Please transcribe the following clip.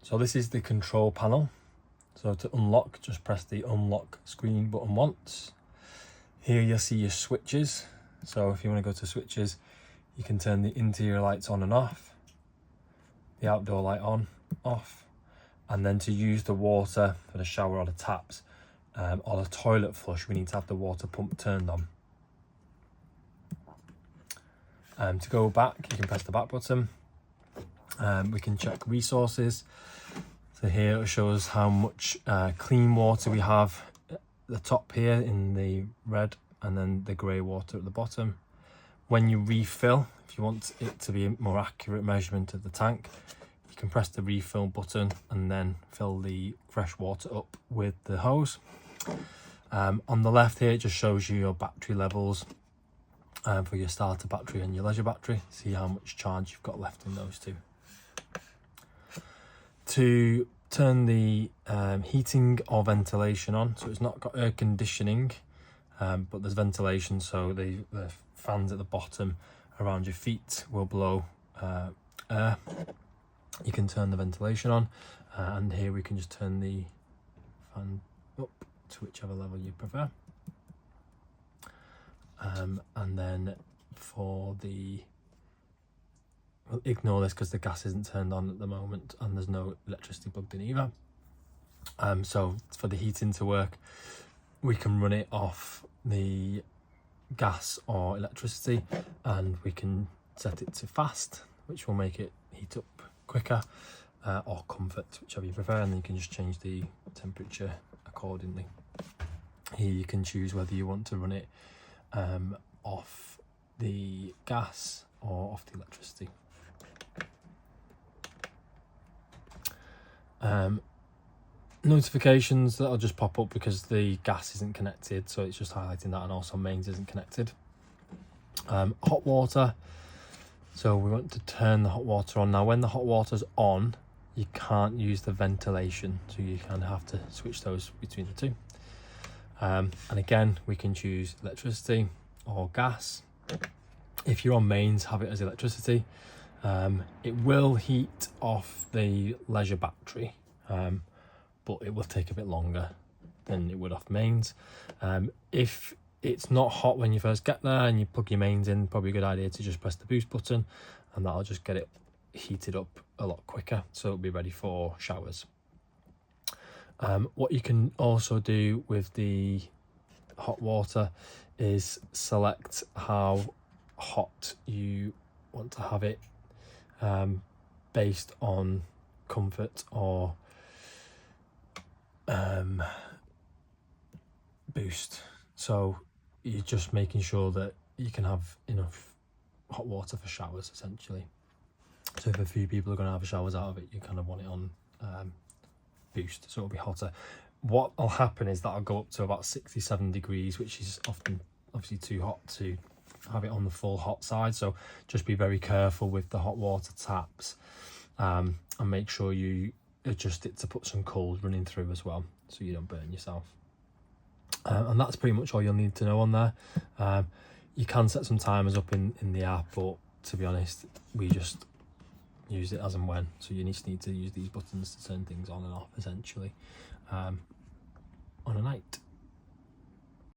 So this is the control panel. So to unlock, just press the unlock screen button once. Here you'll see your switches. So if you want to go to switches, you can turn the interior lights on and off, the outdoor light on, off, and then to use the water for the shower or the taps or the toilet flush, we need to have the water pump turned on. To go back, you can press the back button. We can check resources. So here it shows how much clean water we have at the top here in the red, and then the grey water at the bottom. When you refill, if you want it to be a more accurate measurement of the tank, you can press the refill button and then fill the fresh water up with the hose. On the left here, it just shows you your battery levels for your starter battery and your leisure battery. See how much charge you've got left in those two. To turn the heating or ventilation on, so it's not got air conditioning, but there's ventilation, so the fans at the bottom around your feet will blow air. You can turn the ventilation on, and here we can just turn the fan up to whichever level you prefer. And then for the, we'll ignore this because the gas isn't turned on at the moment and there's no electricity plugged in either. So for the heating to work, we can run it off the gas or electricity, and we can set it to fast, which will make it heat up quicker, or comfort, whichever you prefer, and then you can just change the temperature accordingly. Here you can choose whether you want to run it off the gas or off the electricity. Notifications that'll just pop up because the gas isn't connected, so it's just highlighting that, and also mains isn't connected. Hot water, so we want to turn the hot water on. Now when the hot water's on, you can't use the ventilation, so you kind of have to switch those between the two. And again, we can choose electricity or gas. If you're on mains, have it as electricity. It will heat off the leisure battery, but it will take a bit longer than it would off mains. If it's not hot when you first get there and you plug your mains in, probably a good idea to just press the boost button, and that'll just get it heated up a lot quicker, so it'll be ready for showers. What you can also do with the hot water is select how hot you want to have it, based on comfort or boost. So you're just making sure that you can have enough hot water for showers, essentially. So if a few people are going to have showers out of it, you kind of want it on boost, so it'll be hotter. What will happen is that I'll go up to about 67 degrees, which is often obviously too hot to have it on the full hot side. So just be very careful with the hot water taps, and make sure you adjust it to put some cold running through as well, so you don't burn yourself. And that's pretty much all you'll need to know on there. You can set some timers up in the app, but to be honest, we just use it as and when, so you just need to use these buttons to turn things on and off, essentially, on a night.